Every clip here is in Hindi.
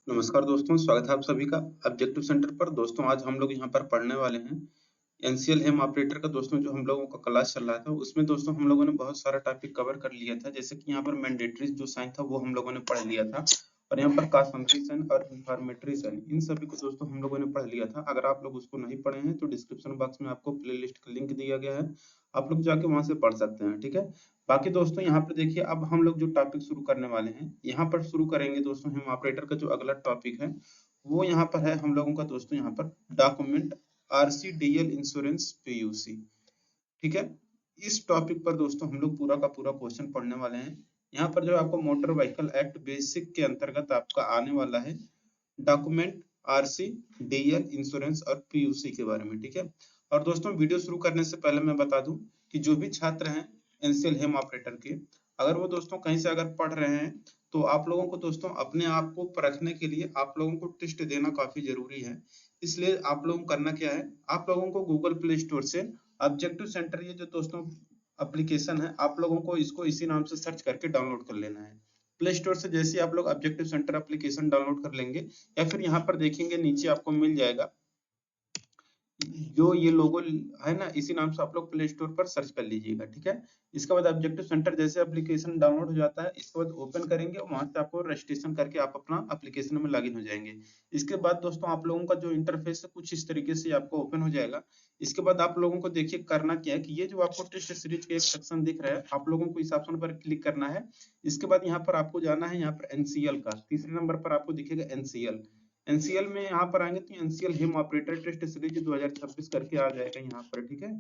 नमस्कार दोस्तों, स्वागत है आप सभी का ऑब्जेक्टिव सेंटर पर। दोस्तों आज हम लोग यहाँ पर पढ़ने वाले हैं एनसीएल हेम ऑपरेटर का। दोस्तों जो हम लोगों का क्लास चल रहा था उसमें दोस्तों हम लोगों ने बहुत सारा टॉपिक कवर कर लिया था। जैसे कि यहाँ पर मैंडेटरी जो साइन था वो हम लोगों ने पढ़ लिया था, और यहाँ पर कास्मेटरी साइन और इंफॉर्मेटरी साइन इन सभी को दोस्तों हम लोगों ने पढ़ लिया था। अगर आप लोग उसको नहीं पढ़े हैं तो डिस्क्रिप्शन बॉक्स में आपको प्लेलिस्ट का लिंक दिया गया है, आप लोग जाके वहां से पढ़ सकते हैं। ठीक है, बाकी दोस्तों यहाँ पर देखिए, अब हम लोग जो टॉपिक शुरू करने वाले हैं यहाँ पर शुरू करेंगे दोस्तों। हेम ऑपरेटर का जो अगला टॉपिक है वो यहाँ पर है हम लोगों का दोस्तों यहाँ पर डॉक्यूमेंट आरसीडीएल इंश्योरेंस पीयूसी। ठीक है, इस टॉपिक पर दोस्तों हम लोग पूरा का पूरा क्वेश्चन पढ़ने वाले हैं। यहाँ पर जो आपको मोटर व्हीकल एक्ट बेसिक के अंतर्गत आपका आने वाला है डॉक्यूमेंट आरसी डीएल इंश्योरेंस और पीयूसी के बारे में। ठीक है, और दोस्तों वीडियो शुरू करने से पहले मैं बता दूं कि जो भी छात्र हैं एनसीएल हेम ऑपरेटर के, अगर वो दोस्तों कहीं से अगर पढ़ रहे हैं तो आप लोगों को दोस्तों अपने आप को परखने के लिए आप लोगों को टेस्ट देना काफी जरूरी है। इसलिए आप लोगों को करना क्या है, आप लोगों को गूगल प्ले स्टोर से ऑब्जेक्टिव सेंटर ये जो दोस्तों एप्लीकेशन है, आप लोगों को इसको इसी नाम से सर्च करके डाउनलोड कर लेना है। प्ले स्टोर से जैसे ही आप लोग ऑब्जेक्टिव सेंटर एप्लीकेशन डाउनलोड कर लेंगे, या फिर यहाँ पर देखेंगे नीचे आपको मिल जाएगा जो ये लोगो है ना, इसी नाम से आप लोग प्ले स्टोर पर सर्च कर लीजिएगा। ठीक है, इसके बाद ऑब्जेक्टिव सेंटर जैसे एप्लीकेशन डाउनलोड हो जाता है, इसके बाद ओपन करेंगे, वहां से आपको रजिस्ट्रेशन करके आप अपना एप्लीकेशन में लॉगिन हो जाएंगे। इसके बाद दोस्तों आप लोगों का जो इंटरफेस है कुछ इस तरीके से आपको ओपन हो जाएगा। इसके बाद आप लोगों को देखिए करना क्या है कि ये जो आपको टेस्ट सीरीज का एक सेक्शन दिख रहा है, आप लोगों को इस ऑप्शन पर क्लिक करना है। इसके बाद यहाँ पर आपको जाना है यहाँ पर एनसीएल का, तीसरे नंबर पर आपको दिखेगा एनसीएल। एनसीएल में यहाँ पर आएंगे तो एनसीएल हेम ऑपरेटर टेस्ट सीरीज 2026 करके आ जाएगा यहाँ पर। ठीक है,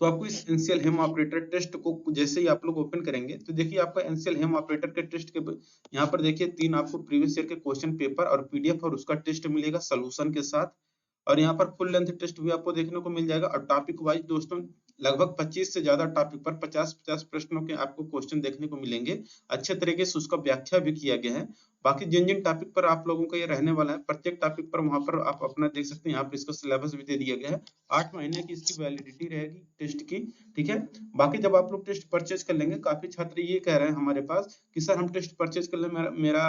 तो आपको इस एनसीएल हेम ऑपरेटर टेस्ट को जैसे ही आप लोग ओपन करेंगे तो देखिए आपका एनसीएल हेम ऑपरेटर के टेस्ट के यहाँ पर देखिए 3 आपको प्रीवियस ईयर के क्वेश्चन पेपर और पीडीएफ और उसका टेस्ट मिलेगा सॉल्यूशन के साथ। और यहाँ पर फुल लेंथ टेस्ट भी आपको देखने को मिल जाएगा। और टॉपिक वाइज दोस्तों लगभग 25 से ज्यादा टॉपिक पर 50-50 प्रश्नों के आपको क्वेश्चन देखने को मिलेंगे। अच्छे तरीके से उसका व्याख्या भी किया गया है। बाकी जिन जिन टॉपिक पर आप लोगों का ये रहने वाला है, प्रत्येक टॉपिक पर वहां पर आप अपना देख सकते हैं। यहाँ पर इसका सिलेबस भी दे दिया गया है, 8 महीने की इसकी वैलिडिटी रहेगी टेस्ट की। ठीक है, बाकी जब आप लोग टेस्ट परचेज कर लेंगे, काफी छात्र ये कह रहे हैं हमारे पास कि सर हम टेस्ट परचेज कर ले, मेरा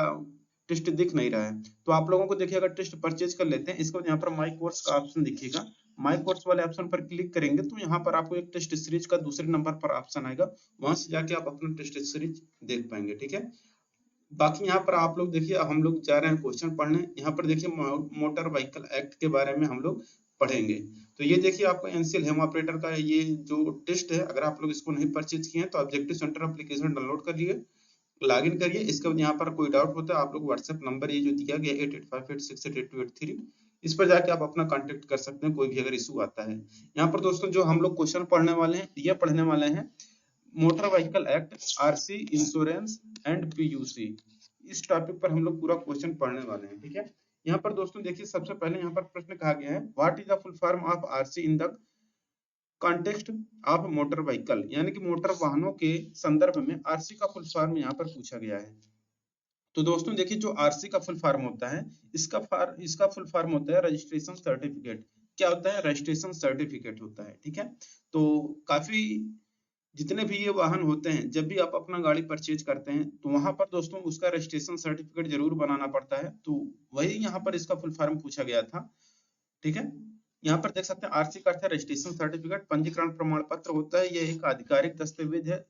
टेस्ट दिख नहीं रहा है। तो आप लोगों को देखिए अगर टेस्ट परचेज कर लेते हैं, इसके बाद यहाँ पर माई कोर्स का ऑप्शन दिखेगा। माई कोर्स वाले ऑप्शन पर क्लिक करेंगे तो यहाँ पर आपको एक टेस्ट सीरीज का दूसरे नंबर पर ऑप्शन आएगा, वहां से जाके आप अपना टेस्ट सीरीज देख पाएंगे। ठीक है, बाकी यहाँ पर आप लोग देखिए हम लोग जा रहे हैं क्वेश्चन पढ़ने। यहाँ पर देखिए मोटर व्हीकल एक्ट के बारे में हम लोग पढ़ेंगे। तो ये देखिए आपको एनसीएल हेम ऑपरेटर का ये जो टेस्ट है, अगर आप लोग इसको नहीं परचेज किए हैं तो ऑब्जेक्टिव सेंटर एप्लीकेशन डाउनलोड कर लिए, लॉगिन करिए। इसके बाद यहाँ पर कोई डाउट होता है आप लोग व्हाट्सएप नंबर ये जो दिया गया 8858688283, इस पर जाके आप अपना कांटेक्ट कर सकते हैं कोई भी अगर इशू आता है। यहाँ पर दोस्तों जो हम लोग क्वेश्चन पढ़ने वाले हैं ये पढ़ने वाले हैं motor vehicle act, RC, insurance and PUC. इस टॉपिक पर हम लोग पूरा क्वेश्चन पढ़ने वाले हैं। ठीक है, यहाँ पर दोस्तों देखिए सबसे पहले यहाँ पर प्रश्न कहा गया है what is the full form of RC in the context of motor vehicle, यानी कि मोटर वाहनों के संदर्भ में आरसी का फुल फॉर्म यहाँ पर पूछा गया है। तो दोस्तों देखिए जो आरसी का फुल फॉर्म होता है, इसका फुल फॉर्म होता है रजिस्ट्रेशन सर्टिफिकेट। क्या होता है? रजिस्ट्रेशन सर्टिफिकेट होता है। ठीक है, तो काफी जितने भी ये वाहन होते हैं, जब भी आप अपना गाड़ी परचेज करते हैं तो वहां पर दोस्तों उसका रजिस्ट्रेशन सर्टिफिकेट जरूर बनाना पड़ता है। तो वही यहाँ पर इसका फुल फॉर्म पूछा गया था। ठीक है, यहाँ पर देख सकते हैं आरसी का अर्थ है रजिस्ट्रेशन सर्टिफिकेट, पंजीकरण प्रमाण पत्र होता है। यह एक आधिकारिक दस्तावेज है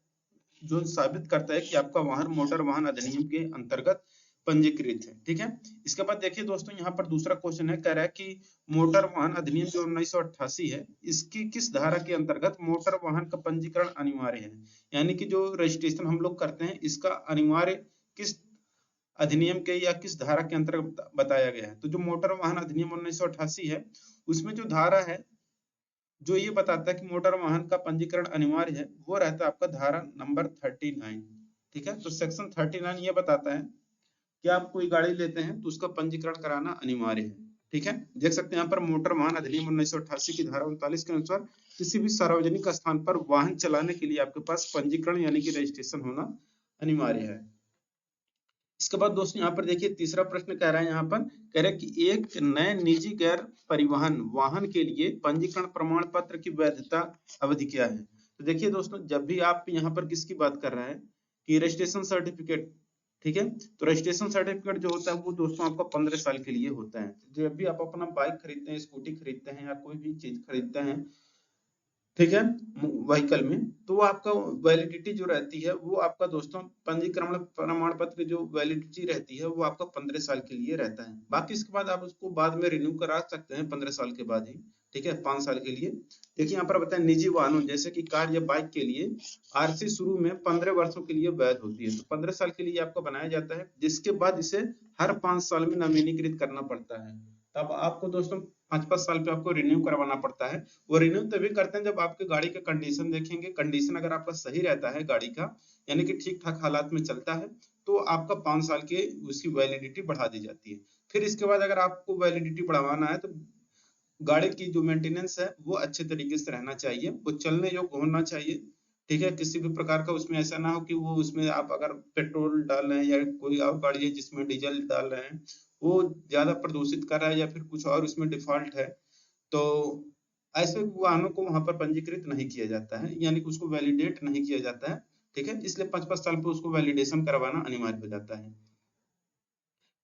जो साबित करता है कि आपका वाहन मोटर वाहन अधिनियम के अंतर्गत पंजीकृत है। ठीक है, इसके बाद देखिए दोस्तों यहाँ पर दूसरा क्वेश्चन है, कह रहा है कि मोटर वाहन अधिनियम जो 1988 है, इसकी किस धारा के अंतर्गत मोटर वाहन का पंजीकरण अनिवार्य है। यानी कि जो रजिस्ट्रेशन हम लोग करते हैं इसका अनिवार्य किस अधिनियम के या किस धारा के अंतर्गत बताया गया है। तो जो मोटर वाहन अधिनियम 1988 है उसमें जो धारा है जो ये बताता है कि मोटर वाहन का पंजीकरण अनिवार्य है, वो रहता है आपका धारा नंबर 39। ठीक है, तो सेक्शन 39 ये बताता है कि आप कोई गाड़ी लेते हैं तो उसका पंजीकरण कराना अनिवार्य है। ठीक है, देख सकते हैं यहाँ पर मोटर वाहन अधिनियम 1988 की धारा 39 के अनुसार किसी भी सार्वजनिक स्थान पर वाहन चलाने के लिए आपके पास पंजीकरण यानी कि रजिस्ट्रेशन होना अनिवार्य है। इसके बाद दोस्तों यहाँ पर देखिए तीसरा प्रश्न कह रहा है, यहाँ पर कह रहा है कि एक नए निजी गैर परिवहन वाहन के लिए पंजीकरण प्रमाण पत्र की वैधता अवधि क्या है। तो देखिए दोस्तों जब भी आप यहाँ पर किसकी बात कर रहे हैं कि रजिस्ट्रेशन सर्टिफिकेट ठीक है। तो रजिस्ट्रेशन सर्टिफिकेट जो होता है वो दोस्तों आपका 15 साल के लिए होता है। जब भी आप अपना बाइक खरीदते हैं, स्कूटी खरीदते हैं या कोई भी चीज खरीदते हैं, ठीक है, व्हीकल में, तो वो आपका वैलिडिटी जो रहती है वो आपका दोस्तों पंजीकरण प्रमाण पत्र की जो वैलिडिटी रहती है वो आपका 15 साल के लिए रहता है। बाकी इसके बाद आप उसको बाद में रिन्यू करा सकते हैं 15 साल के बाद ही, ठीक है, 5 साल के लिए। देखिए यहाँ पर बताएं, निजी वाहनों जैसे कि कार या बाइक के लिए आरसी शुरू में 15 वर्षों के लिए वैध होती है, तो 15 साल के लिए आपका बनाया जाता है, जिसके बाद इसे हर 5 साल में नवीनीकृत करना पड़ता है। तब आपको दोस्तों 5-5 साल पे आपको रिन्यू करवाना पड़ता है। वो रिन्यू तभी करते हैं जब आपके गाड़ी का कंडीशन देखेंगे, कंडीशन अगर आपका सही रहता है गाड़ी का, यानी कि ठीक ठाक हालात में चलता है, तो आपका 5 साल के उसकी वैलिडिटी बढ़ा दी जाती है। फिर इसके बाद अगर आपको वैलिडिटी बढ़ावाना है तो गाड़ी की जो मेंटेनेंस है वो अच्छे तरीके से रहना चाहिए, वो चलने योग्य होना चाहिए, ठीक है। किसी भी प्रकार का उसमें ऐसा ना हो कि वो उसमें आप अगर पेट्रोल डाल रहे हैं या कोई और गाड़ी है जिसमें डीजल डाल रहे हैं, वो ज्यादा प्रदूषित कर रहा है या फिर कुछ और उसमें डिफॉल्ट है, तो ऐसे वाहनों को वहां पर पंजीकृत नहीं किया जाता है, यानी कि उसको वैलिडेट नहीं किया जाता है, ठीक है। इसलिए 5-5 साल पे उसको वैलिडेशन करवाना अनिवार्य हो जाता है।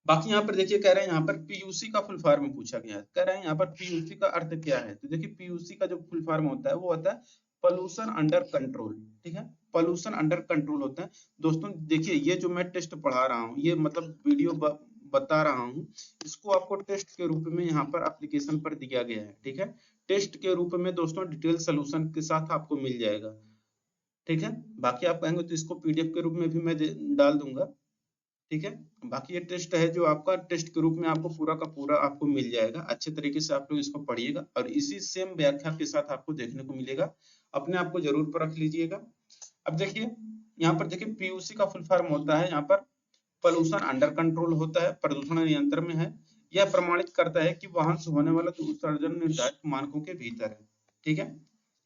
बाकी यहाँ पर देखिए कह रहे हैं यहाँ पर पीयूसी का फुल फॉर्म पूछा गया है, कह रहे हैं यहाँ पर पीयूसी का अर्थ क्या है, तो देखिए पीयूसी का जो फुल फॉर्म होता है वो होता है पोल्यूशन अंडर कंट्रोल, ठीक है, पोल्यूशन अंडर कंट्रोल होता है। दोस्तों देखिए ये जो मैं टेस्ट पढ़ा रहा हूँ, ये मतलब वीडियो बता रहा हूँ, इसको आपको टेस्ट के रूप में यहाँ पर एप्लीकेशन पर दिया गया है, ठीक है। टेस्ट के रूप में दोस्तों डिटेल सोल्यूशन के साथ आपको मिल जाएगा, ठीक है। बाकी आप कहेंगे तो इसको पीडीएफ के रूप में भी मैं डाल दूंगा, ठीक है। बाकी ये टेस्ट है जो आपका टेस्ट के रूप में आपको पूरा का पूरा आपको मिल जाएगा, अच्छे तरीके से आप लोग इसको पढ़िएगा और इसी सेम व्याख्या के साथ आपको देखने को मिलेगा, अपने आप को जरूर पर रख लीजिएगा। अब देखिए यहाँ पर देखिए पीयूसी का फुल फॉर्म होता है यहाँ पर पोल्यूशन अंडर कंट्रोल होता है, प्रदूषण नियंत्रण में है। यह प्रमाणित करता है कि वाहन से होने वाला उत्सर्जन निर्धारित मानकों के भीतर है, ठीक है।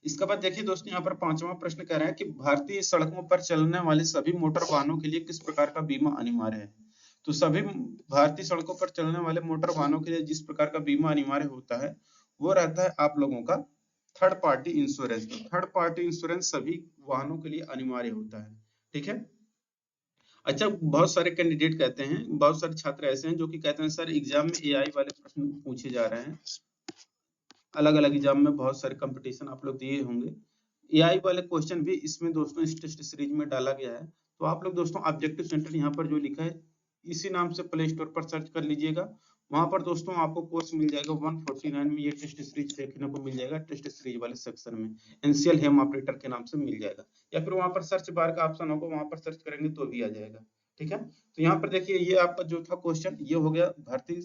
इसके बाद देखिए दोस्तों यहाँ पर 5वां प्रश्न कह रहा है कि भारतीय सड़कों पर चलने वाले सभी मोटर वाहनों के लिए किस प्रकार का बीमा अनिवार्य है। तो सभी भारतीय सड़कों पर चलने वाले मोटर वाहनों के लिए जिस प्रकार का बीमा अनिवार्य होता है वो रहता है आप लोगों का third party insurance. Third party insurance सभी वाहनों के लिए अनिवार्य होता है, ठीक है। अच्छा, बहुत सारे कैंडिडेट कहते हैं, बहुत सारे छात्र ऐसे हैं जो कि कहते हैं सर एग्जाम में एआई वाले प्रश्न पूछे जा रहे हैं, अलग अलग एग्जाम में बहुत सारे कंपटीशन आप लोग दिए होंगे, एआई वाले क्वेश्चन भी इसमें दोस्तों इस टेस्ट सीरीज में डाला गया है। तो आप लोग दोस्तों ऑब्जेक्टिव सेंटर यहाँ पर जो लिखा है इसी नाम से प्ले स्टोर पर सर्च कर लीजिएगा, वहां पर दोस्तों आपको कोर्स मिल जाएगा 149 में, ये टेस्ट सीरीज देखने को मिल जाएगा, टेस्ट सीरीज वाले सेक्शन में एनसीएल हेम ऑपरेटर के नाम से मिल जाएगा, या फिर वहां पर सर्च बार का ऑप्शन होगा, वहां पर सर्च करेंगे तो भी आ जाएगा, ठीक है। तो यहाँ पर देखिए ये आपका जो था क्वेश्चन ये हो गया, भारतीय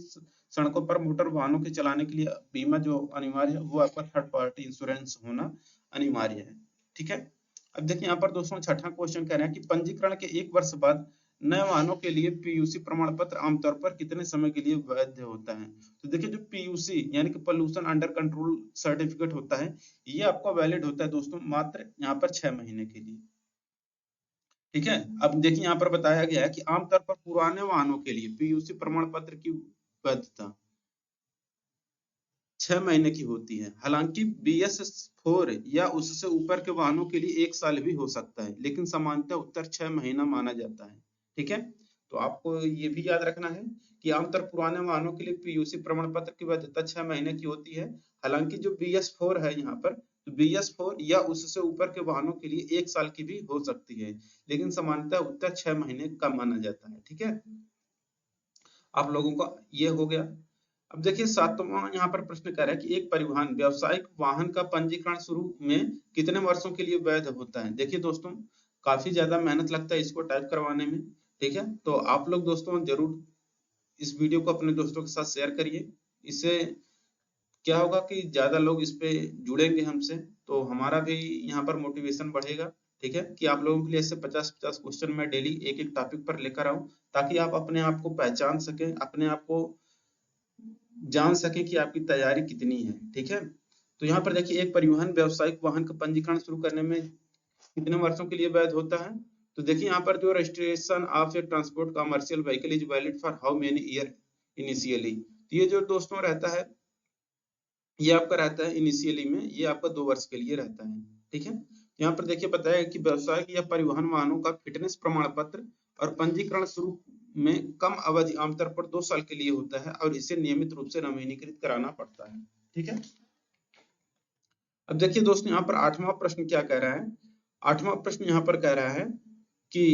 सड़कों पर मोटर वाहनों के चलाने के लिए बीमा जो अनिवार्य है वो आपका थर्ड पार्टी इंश्योरेंस होना अनिवार्य है, ठीक है। अब देखिए यहाँ पर दोस्तों 6वां क्वेश्चन कह रहे हैं कि पंजीकरण के 1 वर्ष बाद नए वाहनों के लिए पीयूसी प्रमाण पत्र आमतौर पर कितने समय के लिए वैध होता है। तो देखिए जो पीयूसी यानी कि पोल्यूशन अंडर कंट्रोल सर्टिफिकेट होता है, ये आपका वैलिड होता है दोस्तों मात्र यहाँ पर 6 महीने के लिए, ठीक है। अब देखिए यहाँ पर बताया गया है कि आमतौर पर पुराने वाहनों के लिए पीयूसी प्रमाण पत्र की वैधता 6 महीने की होती है, हालांकि BS4 या उससे ऊपर के वाहनों के लिए 1 साल भी हो सकता है, लेकिन सामान्यतः उत्तर 6 महीना माना जाता है, ठीक है। तो आपको ये भी याद रखना है कि आमतौर पुराने वाहनों के लिए पीयूसी प्रमाण पत्र की वैधता 6 महीने की होती है, हालांकि जो BS4 है यहाँ पर, तो BS4 या उससे ऊपर के वाहनों के लिए 1 साल की भी हो सकती है, लेकिन सामान्यतः उत्तर 6 महीने का माना जाता है, ठीक है। आप लोगों का ये हो गया। अब देखिए 7वां यहाँ पर प्रश्न कह रहा है कि एक परिवहन व्यावसायिक वाहन का पंजीकरण शुरू में कितने वर्षों के लिए वैध होता है। देखिए दोस्तों काफी ज्यादा मेहनत लगता है इसको टाइप करवाने में, ठीक है। तो आप लोग दोस्तों जरूर इस वीडियो को अपने दोस्तों के साथ शेयर करिए, इससे क्या होगा कि ज्यादा लोग इस पे जुड़ेंगे हमसे, तो हमारा भी यहाँ पर मोटिवेशन बढ़ेगा, ठीक है, कि आप लोगों के लिए ऐसे 50-50 क्वेश्चन मैं डेली एक एक टॉपिक पर लेकर आऊं, ताकि आप अपने आप को पहचान सकें, अपने आप को जान सके कि आपकी तैयारी कितनी है, ठीक है। तो यहाँ पर देखिए एक परिवहन व्यावसायिक वाहन का पंजीकरण शुरू करने में कितने वर्षों के लिए वैध होता है। तो देखिए यहाँ पर जो registration of A transport commercial vehicle is valid for how many year initially. तो ये जो दोस्तों रहता है ये आपका रहता है इनिशियली में, ये आपका 2 वर्ष के लिए रहता है, ठीक है। यहाँ पर देखिए बताया कि व्यवसायिक या परिवहन वाहनों का फिटनेस प्रमाण पत्र और पंजीकरण शुरू में कम अवधि आमतौर पर 2 साल के लिए होता है और इसे नियमित रूप से नवीनीकृत कराना पड़ता है। ठीक है। अब देखिए दोस्तों यहाँ पर 8वां प्रश्न क्या कह रहा है। 8वां प्रश्न यहाँ पर कह रहा है कि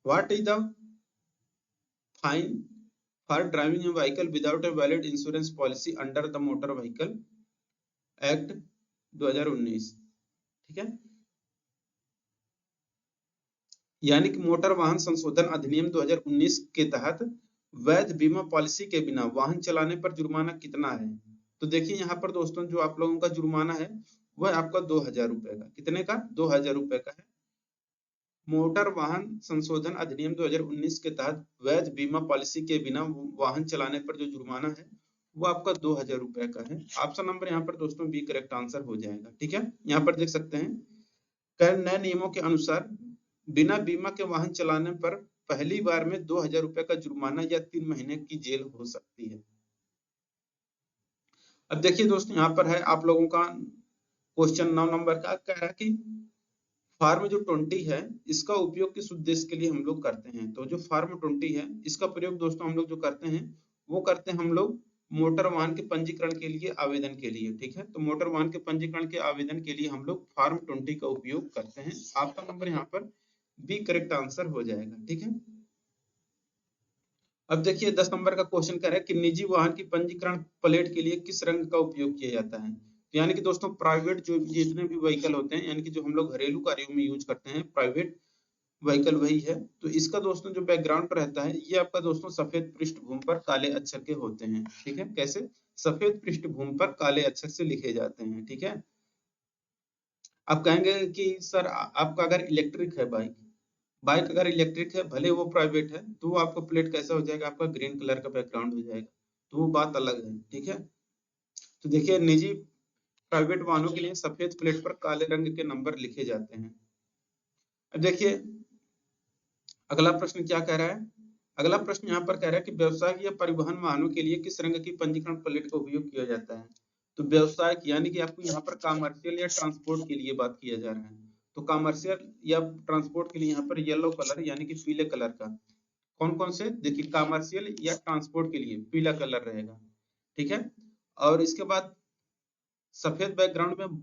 what is the fine for driving A vehicle without a valid insurance policy under the motor vehicle act 2019। ठीक है, यानी कि मोटर वाहन संशोधन अधिनियम 2019 के तहत वैध बीमा पॉलिसी के बिना वाहन चलाने पर जुर्माना कितना है। तो देखिए यहाँ पर दोस्तों जो आप लोगों का जुर्माना है वह आपका 2000 रुपए का, कितने का, 2000 रुपए का है। मोटर वाहन संशोधन अधिनियम 2019 के तहत वैध बीमा पॉलिसी के बिना वाहन चलाने पर जो जुर्माना है वो आपका 2000 रुपए का है। ऑप्शन नंबर यहाँ पर दोस्तों बी करेक्ट आंसर हो जाएगा। ठीक है, यहाँ पर देख सकते हैं कई नए नियमों के अनुसार बिना बीमा के वाहन चलाने पर पहली बार में 2000 रुपए का जुर्माना या 3 महीने की जेल हो सकती है। अब देखिए दोस्तों यहाँ पर है आप लोगों का क्वेश्चन 9 नंबर का, कह रहा है कि फार्म जो 20 है इसका उपयोग किस उद्देश्य के लिए हम लोग करते हैं। तो जो फार्म 20 है इसका प्रयोग दोस्तों हम लोग जो करते हैं वो करते हैं हम लोग मोटर वाहन के पंजीकरण के लिए, आवेदन के लिए। ठीक है, तो मोटर वाहन के पंजीकरण के आवेदन के लिए हम लोग फार्म 20 का उपयोग करते हैं। आपका नंबर यहाँ पर बी करेक्ट आंसर हो जाएगा। ठीक है, अब देखिए 10 नंबर का क्वेश्चन कह रहा है कि निजी वाहन की पंजीकरण प्लेट के लिए किस रंग का उपयोग किया जाता है। यानी कि दोस्तों प्राइवेट जो जितने भी व्हीकल होते हैं, यानी कि जो हम लोग घरेलू कार्यों में यूज करते हैं प्राइवेट व्हीकल वही है, तो इसका दोस्तों जो बैकग्राउंड पर रहता है ये आपका दोस्तों सफेद पृष्ठभूमि पर काले अक्षर के होते हैं। ठीक है, कैसे, सफेद पृष्ठभूमि पर काले अक्षर से लिखे जाते हैं। ठीक है, आप कहेंगे कि सर आपका अगर इलेक्ट्रिक है बाइक, बाइक अगर इलेक्ट्रिक है भले वो प्राइवेट है तो वो आपका प्लेट कैसा हो जाएगा, आपका ग्रीन कलर का बैकग्राउंड हो जाएगा, तो वो बात अलग है। ठीक है, तो देखिए निजी प्राइवेट वाहनों के लिए सफेद प्लेट पर काले रंग के नंबर लिखे जाते हैं। अब देखिए अगला प्रश्न क्या कह रहा है। अगला प्रश्न यहाँ पर कह रहा है कि व्यवसायिक या परिवहन वाहनों के लिए किस रंग की पंजीकरण प्लेट का उपयोग किया जाता है। तो व्यवसायिक यानी कि आपको यहाँ पर कॉमर्शियल या ट्रांसपोर्ट के लिए बात किया जा रहा है, तो कॉमर्शियल या ट्रांसपोर्ट के लिए यहाँ पर येलो कलर यानी कि पीले कलर का, कौन कौन से, देखिए कॉमर्शियल या ट्रांसपोर्ट के लिए पीला कलर रहेगा। ठीक है, और इसके बाद सफेद बैकग्राउंड में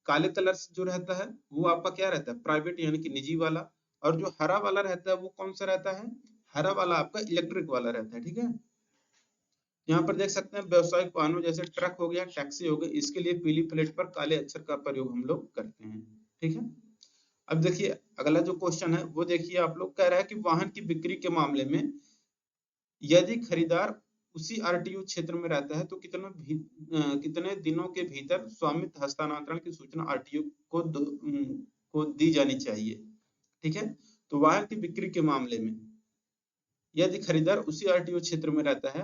काले कलर से जो रहता है वो आपका क्या रहता है, प्राइवेट यानी कि निजी वाला, और जो हरा वाला रहता है वो कौन सा रहता है, हरा वाला आपका इलेक्ट्रिक वाला रहता है। ठीक है, यहाँ पर देख सकते हैं व्यवसायिक वाहनों जैसे ट्रक हो गया, टैक्सी हो गई, इसके लिए पीली प्लेट पर काले अक्षर का प्रयोग हम लोग करते हैं। ठीक है, अब देखिए अगला जो क्वेश्चन है वो देखिए आप लोग, कह रहा है कि वाहन की बिक्री के मामले में यदि खरीदार उसी आरटीयू क्षेत्र में रहता है तो कितने दिनों के भीतर स्वामित्व हस्तांतरण की सूचना आरटीयू को दी जानी चाहिए। ठीक है, तो वाहन की बिक्री के मामले में यदि खरीदार उसी आरटीयू क्षेत्र में रहता है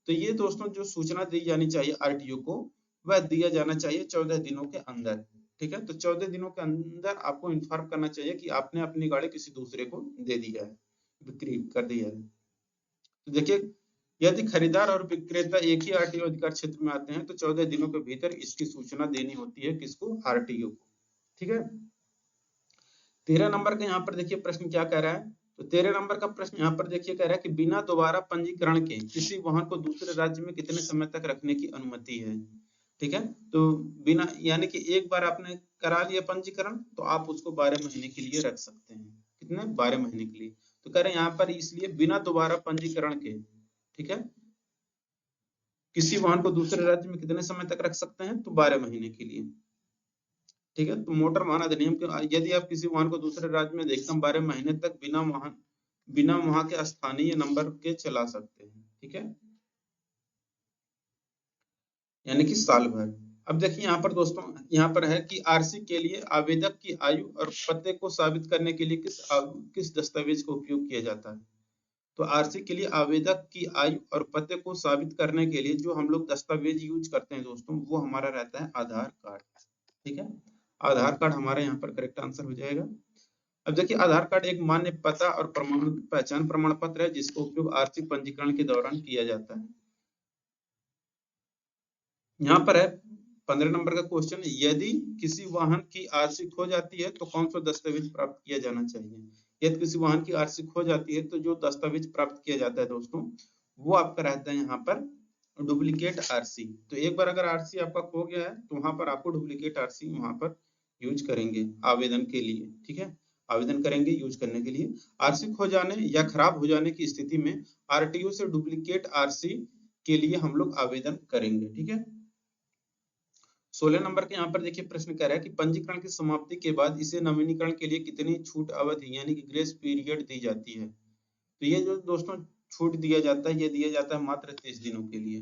तो ये दोस्तों जो सूचना दी जानी चाहिए आरटीयू को वह दिया जाना चाहिए 14 दिनों के अंदर। ठीक है, तो 14 दिनों के अंदर आपको इन्फॉर्म करना चाहिए कि आपने अपनी गाड़ी किसी दूसरे को दे दिया है, बिक्री कर दिया है। तो देखिए यदि खरीदार और विक्रेता एक ही आरटीओ अधिकार क्षेत्र में आते हैं तो 14 दिनों के भीतर इसकी सूचना देनी होती है, किसको, आरटीओ को। ठीक है, 13 नंबर का यहाँ पर देखिए प्रश्न क्या कह रहा है। तो 13 नंबर का प्रश्न यहाँ पर देखिए कह रहा है कि बिना दोबारा पंजीकरण के किसी वाहन को दूसरे राज्य में कितने समय तक रखने की अनुमति है। ठीक है, तो बिना यानी कि एक बार आपने करा लिया पंजीकरण तो आप उसको 12 महीने के लिए रख सकते हैं। कितने, 12 महीने के लिए। तो कह रहे हैं यहाँ पर इसलिए बिना दोबारा पंजीकरण के, ठीक है, किसी वाहन को दूसरे राज्य में कितने समय तक रख सकते हैं, तो 12 महीने के लिए। ठीक है, तो मोटर वाहन अधिनियम के यदि आप किसी वाहन को दूसरे राज्य में एकदम 12 महीने तक बिना वहां के स्थानीय नंबर के चला सकते हैं। ठीक है, यानी कि साल भर। अब देखिए यहाँ पर दोस्तों यहाँ पर है कि आरसी के लिए आवेदक की आयु और पते को साबित करने के लिए किस दस्तावेज का उपयोग किया जाता है। तो आरसी के लिए आवेदक की आयु और पते को साबित करने के लिए जो हम लोग दस्तावेज यूज करते हैं दोस्तों वो हमारा रहता है आधार कार्ड। ठीक है, आधार कार्ड हमारा यहाँ पर करेक्ट आंसर हो जाएगा। अब देखिए आधार कार्ड एक मान्य पता और पहचान प्रमाण पत्र है जिसका उपयोग आर्थिक पंजीकरण के दौरान किया जाता है। यहाँ पर है 15 नंबर का क्वेश्चन, यदि किसी वाहन की आरसी खो जाती है तो कौन सा दस्तावेज प्राप्त किया जाना चाहिए। यदि किसी वाहन की आरसी खो जाती है तो जो दस्तावेज प्राप्त किया जाता है दोस्तों, वो आपका रहता है यहाँ पर डुप्लीकेट आरसी। तो एक बार अगर आरसी आपका खो गया है तो वहां पर आपको डुप्लीकेट आरसी वहां पर यूज करेंगे आवेदन के लिए, ठीक है, आवेदन करेंगे यूज करने के लिए। आरसी खो जाने या खराब हो जाने की स्थिति में आरटीओ से डुप्लीकेट आरसी के लिए हम लोग आवेदन करेंगे, ठीक है। 16 नंबर के यहाँ पर देखिए प्रश्न कह रहा है कि पंजीकरण की समाप्ति के बाद इसे नवीनीकरण के लिए कितनी छूट अवधि यानी कि ग्रेस पीरियड दी जाती है। तो ये जो दोस्तों छूट दिया जाता है, ये दिया जाता है मात्र 30 दिनों के लिए।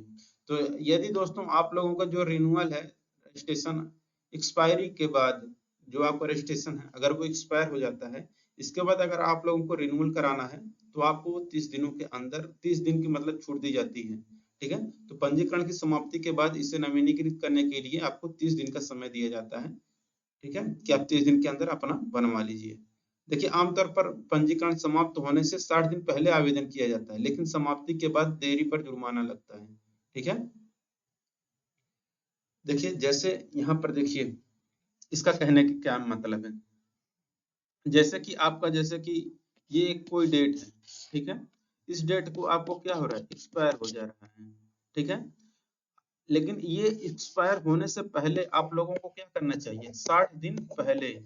तो यदि दोस्तों आप लोगों का जो रिन्यूअल है रजिस्ट्रेशन एक्सपायरी के बाद, जो आपका रजिस्ट्रेशन है अगर वो एक्सपायर हो जाता है, इसके बाद अगर आप लोगों को रिन्यूअल कराना है तो आपको 30 दिनों के अंदर 30 दिन की मतलब छूट दी जाती है, ठीक है। तो पंजीकरण की समाप्ति के बाद इसे नवीनीकृत करने के लिए आपको 30 दिन का समय दिया जाता है, ठीक है, कि आप 30 दिन के अंदर अपना बनवा लीजिए। देखिए आमतौर पर पंजीकरण समाप्त होने से 60 दिन पहले आवेदन किया जाता है, लेकिन समाप्ति के बाद देरी पर जुर्माना लगता है, ठीक है। देखिए जैसे यहाँ पर देखिए इसका कहने का क्या मतलब है, जैसे कि आपका जैसे कि ये कोई डेट है, ठीक है, इस डेट को आपको क्या हो रहा है, एक्सपायर हो जा रहा है, ठीक है। लेकिन ये एक्सपायर होने से पहले आप लोगों को क्या करना चाहिए, 60 दिन पहले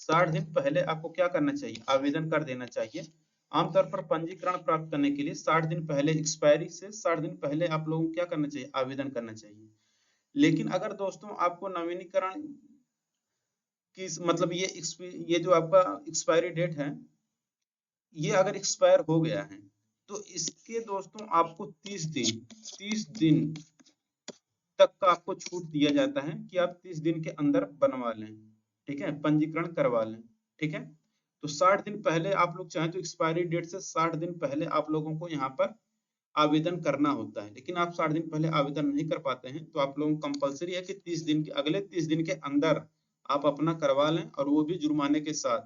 60 दिन पहले आपको क्या करना चाहिए, आवेदन कर देना चाहिए। आमतौर पर पंजीकरण प्राप्त करने के लिए 60 दिन पहले, एक्सपायरी से 60 दिन पहले आप लोगों को क्या करना चाहिए, आवेदन करना चाहिए। लेकिन अगर दोस्तों आपको नवीनीकरण की मतलब ये जो आपका एक्सपायरी डेट है, ये अगर एक्सपायर हो गया है तो इसके दोस्तों आपको 30 दिन तक का आपको छूट दिया जाता है कि आप 30 दिन के अंदर बनवा लें, ठीक है, पंजीकरण करवा लें, ठीक है। तो 60 दिन पहले आप लोग चाहें तो एक्सपायरी डेट से 60 दिन पहले आप लोगों को यहाँ पर आवेदन करना होता है, लेकिन आप 60 दिन पहले आवेदन नहीं कर पाते हैं तो आप लोगों को कंपलसरी है कि 30 दिन के अगले 30 दिन के अंदर आप अपना करवा लें, और वो भी जुर्माने के साथ,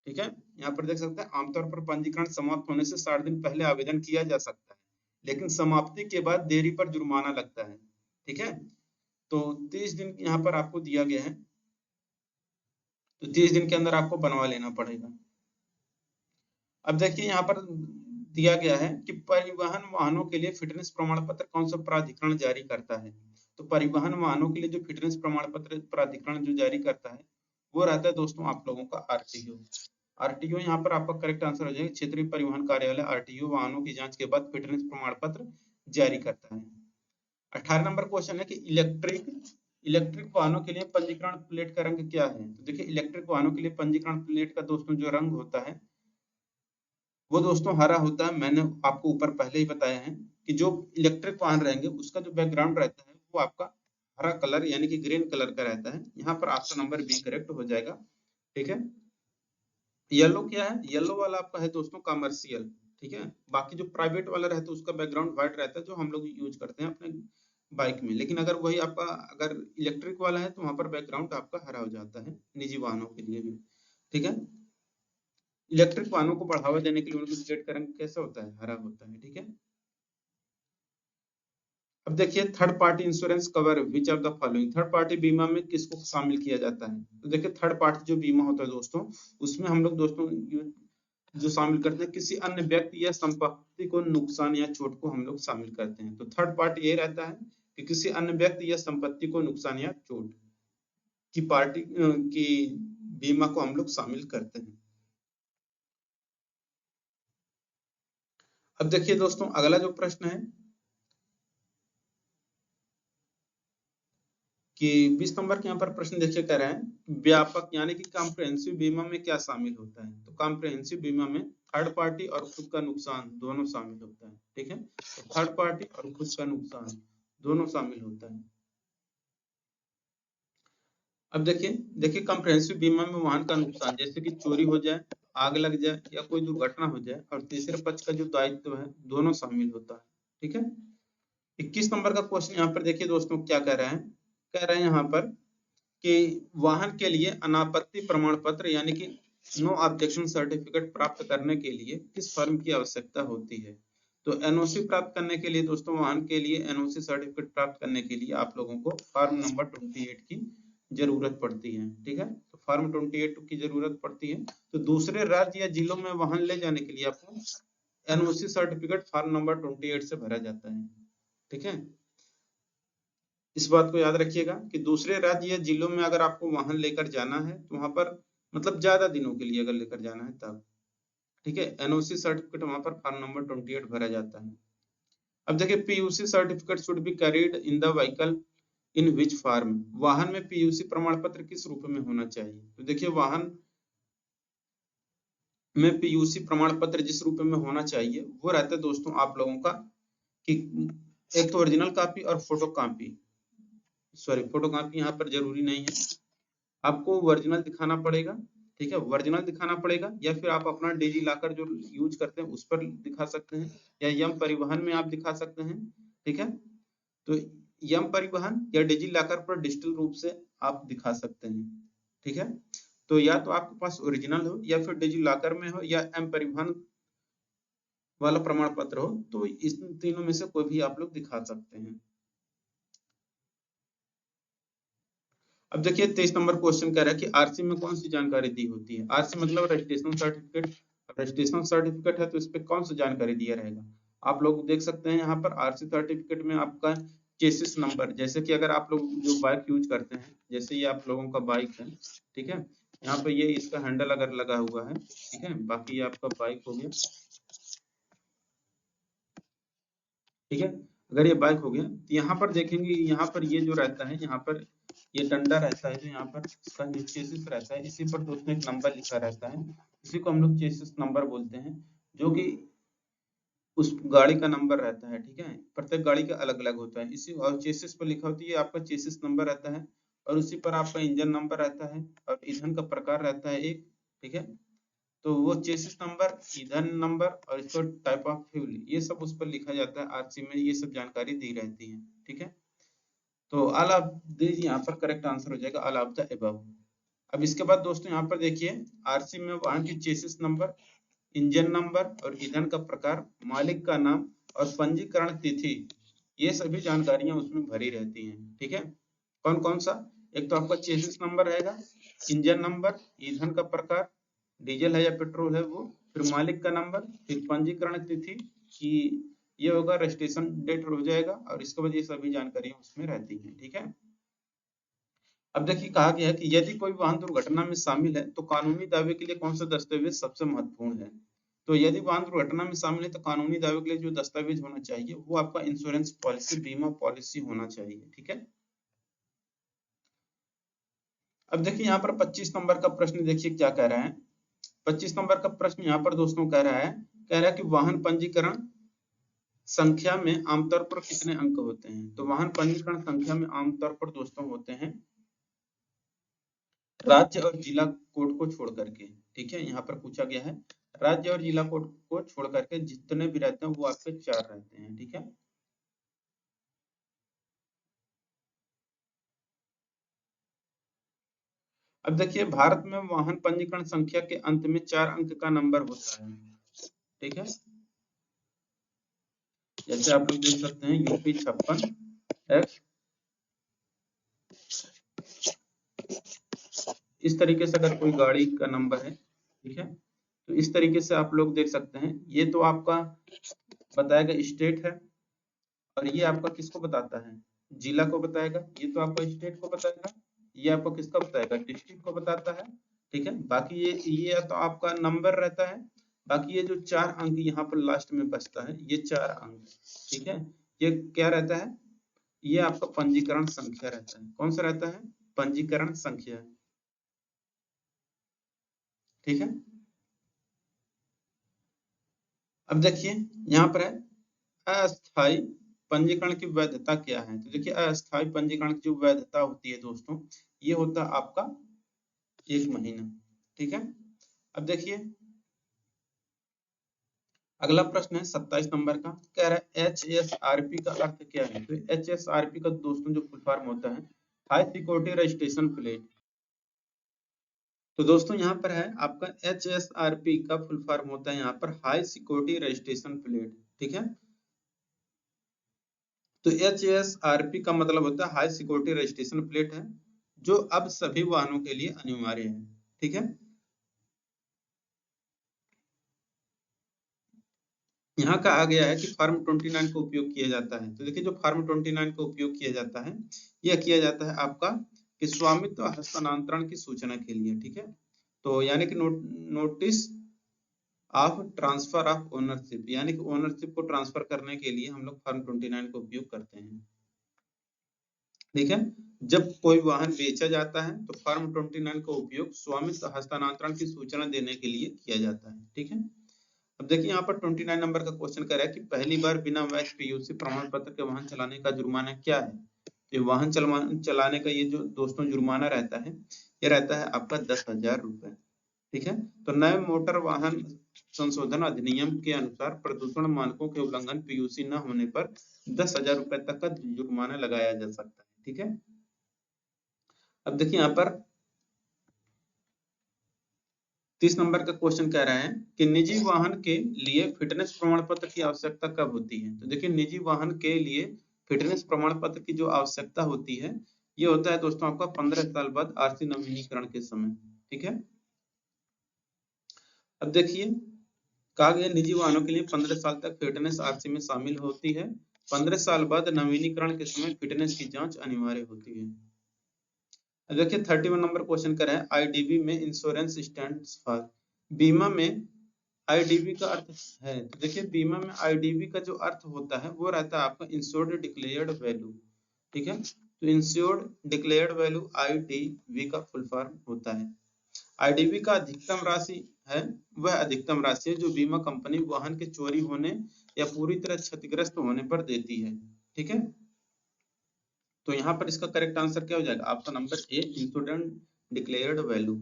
ठीक है। यहाँ पर देख सकते हैं आमतौर पर पंजीकरण समाप्त होने से 60 दिन पहले आवेदन किया जा सकता है, लेकिन समाप्ति के बाद देरी पर जुर्माना लगता है, ठीक है। तो 30 दिन यहाँ पर आपको दिया गया है, तो 30 दिन के अंदर आपको बनवा लेना पड़ेगा। अब देखिए यहाँ पर दिया गया है कि परिवहन वाहनों के लिए फिटनेस प्रमाण पत्र कौन सा प्राधिकरण जारी करता है। तो परिवहन वाहनों के लिए जो फिटनेस प्रमाण पत्र प्राधिकरण जो जारी करता है वो रहता है दोस्तों आप लोगों का आरटीओ। आरटीओ यहाँ पर आपका करेक्ट आंसर हो जाएगा, क्षेत्रीय परिवहन कार्यालय आरटीओ वाहनों की जांच के बाद फिटनेस प्रमाण पत्र जारी करता है। 18 नंबर क्वेश्चन है कि इलेक्ट्रिक वाहनों के लिए पंजीकरण प्लेट का रंग क्या है। तो देखिए इलेक्ट्रिक वाहनों के लिए पंजीकरण प्लेट का दोस्तों जो रंग होता है वो दोस्तों हरा होता है। मैंने आपको ऊपर पहले ही बताया है कि जो इलेक्ट्रिक वाहन रहेंगे उसका जो बैकग्राउंड रहता है वो आपका हरा कलर यानी कि ग्रीन कलर का रहता है। यहाँ पर ऑप्शन नंबर बी करेक्ट हो जाएगा, ठीक है। येलो क्या है, येलो वाला आपका है दोस्तों कमर्शियल, ठीक है। बाकी जो प्राइवेट वाला रहता है उसका बैकग्राउंड व्हाइट रहता है जो हम लोग यूज करते हैं अपने बाइक में, लेकिन अगर वही आपका अगर इलेक्ट्रिक वाला है तो वहां पर बैकग्राउंड आपका हरा हो जाता है निजी वाहनों के लिए भी, ठीक है। इलेक्ट्रिक वाहनों को बढ़ावा देने के लिए उनकी प्लेट का रंग कैसा होता है, हरा होता है, ठीक है। अब देखिए third party insurance cover which of the following, third party बीमा में किसको शामिल किया जाता है। तो देखिए थर्ड पार्टी जो बीमा होता है दोस्तों उसमें हम लोग दोस्तों जो शामिल करते हैं किसी अन्य व्यक्ति या संपत्ति को नुकसान या चोट को हम लोग शामिल करते हैं। तो थर्ड पार्टी ये रहता है कि किसी अन्य व्यक्ति या संपत्ति को नुकसान या चोट की पार्टी की बीमा को हम लोग शामिल करते हैं। अब देखिए दोस्तों अगला जो प्रश्न है कि 20 नंबर के यहाँ पर प्रश्न देखिए कह रहे हैं व्यापक यानी कि कॉम्प्रिहेंसिव बीमा में क्या शामिल होता है। तो कॉम्प्रिहेंसिव बीमा में थर्ड पार्टी और खुद का नुकसान दोनों शामिल होता है, ठीक है। तो थर्ड पार्टी और खुद का नुकसान दोनों शामिल होता है। अब देखिए कॉम्प्रिहेंसिव बीमा में वाहन का नुकसान जैसे कि चोरी हो जाए, आग लग जाए या कोई दुर्घटना हो जाए, और तीसरे पक्ष का जो दायित्व है दोनों शामिल होता है, ठीक है। 21 नंबर का क्वेश्चन यहाँ पर देखिए दोस्तों क्या कह रहे हैं, कह रहे हैं यहाँ पर कि वाहन के लिए अनापत्ति प्रमाण पत्र यानी कि नो ऑब्जेक्शन सर्टिफिकेट प्राप्त करने के लिए किस फर्म की आवश्यकता होती है। तो एनओसी प्राप्त करने के लिए दोस्तों वाहन के लिए एनओसी सर्टिफिकेट प्राप्त करने के लिए आप लोगों को फॉर्म नंबर 28 की जरूरत पड़ती है, ठीक है। तो फॉर्म 28 की जरूरत पड़ती है। तो दूसरे राज्य या जिलों में वाहन ले जाने के लिए आपको एनओसी सर्टिफिकेट फॉर्म नंबर 28 से भरा जाता है। ठीक है, इस बात को याद रखिएगा कि दूसरे राज्य या जिलों में अगर आपको वाहन लेकर जाना है तो वहां पर मतलब ज्यादा दिनों के लिए अगर लेकर जाना है तब, ठीक है, एनओसी सर्टिफिकेट वहां पर फॉर्म नंबर 28 भरा जाता है। अब देखिए PUC certificate should be carried in the vehicle in which form, वाहन में पीयूसी प्रमाण पत्र किस रूप में होना चाहिए। तो देखिए वाहन में पीयूसी प्रमाण पत्र जिस रूप में होना चाहिए वो रहता है दोस्तों आप लोगों का कि एक तो ओरिजिनल कॉपी और photo copy, sorry photo copy यहाँ पर जरूरी नहीं है, आपको ओरिजिनल दिखाना पड़ेगा। ठीक है, ओरिजिनल दिखाना पड़ेगा या फिर आप अपना डिजी लॉकर जो यूज करते हैं उस पर दिखा सकते हैं या यम परिवहन में आप दिखा सकते हैं। ठीक है, तो यम परिवहन या डिजी लॉकर पर डिजिटल रूप से आप दिखा सकते हैं। ठीक है, तो या तो आपके पास ओरिजिनल हो या फिर डिजी लॉकर में हो या एम परिवहन वाला प्रमाण पत्र हो, तो इस तीनों में से कोई भी आप लोग दिखा सकते हैं। अब देखिए 23 नंबर क्वेश्चन कह रहा है कि आरसी में कौन सी जानकारी दी होती है। आरसी मतलब रजिस्ट्रेशन सर्टिफिकेट, रजिस्ट्रेशन सर्टिफिकेट है तो इस पे कौन सी जानकारी दिया रहेगा। आप लोग देख सकते हैं यहाँ पर आरसी सर्टिफिकेट में आपका चेसिस नंबर, जैसे कि अगर आप लोग जो बाइक यूज करते हैं, जैसे ये आप लोगों का बाइक है, ठीक है, यहाँ पे ये इसका हैंडल अगर लगा हुआ है, ठीक है, बाकी ये आपका बाइक हो गया, ठीक है, अगर ये बाइक हो गया तो यहाँ पर देखेंगे, यहाँ पर ये जो रहता है, यहाँ पर ये डंडा रहता है जो यहाँ पर इसका जो चेसिस रहता है, इसी पर दोस्तों एक नंबर लिखा रहता है, इसी को हम लोग चेसिस नंबर बोलते हैं, जो कि उस गाड़ी का नंबर रहता है। ठीक है, प्रत्येक गाड़ी का अलग अलग होता है, इसी और चेसिस पर लिखा होती है आपका चेसिस नंबर रहता है, और उसी पर आपका इंजन नंबर रहता है और ईंधन का प्रकार रहता है एक। ठीक है, तो वो चेसिस नंबर, ईंधन नंबर और इसको टाइप ऑफ फ्यूल, ये सब उस पर लिखा जाता है। आरसी में ये सब जानकारी दी रहती है। ठीक है, तो ऑल ऑफ दिस यहाँ पर करेक्ट आंसर हो जाएगा, ऑल ऑफ द अबव। अब इसके बाद दोस्तों यहाँ पर देखिए आरसी में वाहन की चेसिस नंबर, इंजन नंबर और ईंधन का प्रकार, मालिक का नाम और पंजीकरण तिथि, ये सभी जानकारियां उसमें भरी रहती हैं। ठीक है, कौन कौन सा, एक तो आपका चेसिस नंबर रहेगा, इंजन नंबर, ईंधन का प्रकार, डीजल है या पेट्रोल है वो, फिर मालिक का नंबर, फिर पंजीकरण तिथि कि ये होगा, रजिस्ट्रेशन डेट हो जाएगा, और इसके बाद ये सभी जानकारियां उसमें रहती हैं। ठीक है, अब देखिए कहा गया है कि यदि कोई वाहन दुर्घटना में शामिल है तो कानूनी दावे के लिए कौन सा दस्तावेज सबसे महत्वपूर्ण है। तो यदि वाहन दुर्घटना में शामिल है तो कानूनी दावे के लिए जो दस्तावेज होना चाहिए वो आपका इंश्योरेंस पॉलिसी, बीमा पॉलिसी होना चाहिए। ठीक है, अब देखिए यहाँ पर 25 नंबर का प्रश्न देखिए क्या कह रहा है। 25 नंबर का प्रश्न यहाँ पर दोस्तों कह रहा है कि वाहन पंजीकरण संख्या में आमतौर पर कितने अंक होते हैं। तो वाहन पंजीकरण संख्या में आमतौर पर दोस्तों होते हैं राज्य और जिला कोड को छोड़ करके। ठीक है, यहाँ पर पूछा गया है राज्य और जिला कोड को छोड़ करके जितने भी रहते हैं वो आपके 4 रहते हैं। ठीक है, अब देखिए भारत में वाहन पंजीकरण संख्या के अंत में 4 अंक का नंबर होता है। ठीक है, जैसे आप लोग देख सकते हैं यूपी 56X, इस तरीके से अगर कोई गाड़ी का नंबर है, ठीक है, तो इस तरीके से आप लोग देख सकते हैं। ये तो आपका बताएगा स्टेट है, और ये आपका किसको बताता है, जिला को बताएगा। ये तो आपका स्टेट को बताएगा, ये आपको किसका बताएगा, डिस्ट्रिक्ट को बताता है। ठीक है, बाकी ये तो आपका नंबर रहता है, बाकी ये जो 4 अंक यहाँ पर लास्ट में बचता है, ये 4 अंक, ठीक है, ये क्या रहता है, ये आपका पंजीकरण संख्या रहता है। कौन सा रहता है, पंजीकरण संख्या। ठीक है, अब देखिए यहाँ पर है अस्थाई पंजीकरण की वैधता क्या है। तो देखिए अस्थाई पंजीकरण की जो वैधता होती है दोस्तों, ये होता है आपका 1 महीना। ठीक है, अब देखिए अगला प्रश्न है 27 नंबर का, कह रहा है HSRP का अर्थ क्या है। तो HSRP का दोस्तों जो फुल फॉर्म होता है हाई सिक्योरिटी रजिस्ट्रेशन प्लेट। तो दोस्तों यहाँ पर है आपका HSRP का फुल फॉर्म होता है यहाँ पर हाई सिक्योरिटी रजिस्ट्रेशन प्लेट। ठीक है, तो HSRP का मतलब होता है हाई सिक्योरिटी रजिस्ट्रेशन प्लेट है, जो अब सभी वाहनों के लिए अनिवार्य है। ठीक है, यहाँ का आ गया है कि फॉर्म 29 का उपयोग किया जाता है। तो देखिए जो फॉर्म 29 का उपयोग किया जाता है, यह किया जाता है आपका कि स्वामित्व हस्तांतरण की सूचना के लिए। ठीक है, तो यानी कि notice of transfer of ownership, यानी कि ओनरशिप को ट्रांसफर करने के लिए हम लोग फॉर्म 29 का उपयोग करते हैं। ठीक है, जब कोई वाहन बेचा जाता है तो फॉर्म 29 का उपयोग स्वामित्व हस्तांतरण की सूचना देने के लिए किया जाता है। ठीक है, अब देखिए यहाँ पर 29 नंबर का क्वेश्चन कर रहा है कि पहली बार बिना वैध पीयूसी प्रमाण पत्र के वाहन चलाने का जुर्माना क्या है। तो वाहन चलाने का ये जो दोस्तों जुर्माना रहता है, ये रहता है आपका 10,000 रुपए। ठीक है, तो नए मोटर वाहन संशोधन अधिनियम के अनुसार प्रदूषण मानकों के उल्लंघन पीयूसी न होने पर 10,000 रुपए तक का जुर्माना लगाया जा सकता है। ठीक है, अब देखिए यहाँ पर 30 नंबर का क्वेश्चन कह रहा है कि निजी वाहन के लिए फिटनेस प्रमाण पत्र की आवश्यकता कब होती है। तो देखिए निजी वाहन के लिए फिटनेस प्रमाण पत्र की जो आवश्यकता होती है, ये होता है दोस्तों आपका 15 साल बाद आरसी नवीनीकरण के समय। ठीक है, अब देखिए कहा गया निजी वाहनों के लिए 15 साल तक फिटनेस आरसी में शामिल होती है। 15 साल बाद नवीनीकरण के समय फिटनेस की जांच अनिवार्य होती है। अब देखिए 31 नंबर क्वेश्चन कर रहे हैं आईडीबी में इंश्योरेंस स्टैंड्स फॉर, बीमा में आईडीबी का अर्थ है। तो देखिए बीमा में आईडीबी का जो अर्थ होता है वो रहता है आपका इंश्योर्ड डिक्लेयर्ड वैल्यू। ठीक है, तो इंश्योर्ड डिक्लेयर्ड वैल्यू आईडीवी का फुल फॉर्म होता है। आईडीवी का अधिकतम राशि है, वह अधिकतम राशि है जो बीमा कंपनी वाहन के चोरी होने या पूरी तरह क्षतिग्रस्त होने पर देती है। ठीक है, तो यहाँ पर इसका करेक्ट आंसर क्या हो जाएगा, option number A insured declared value.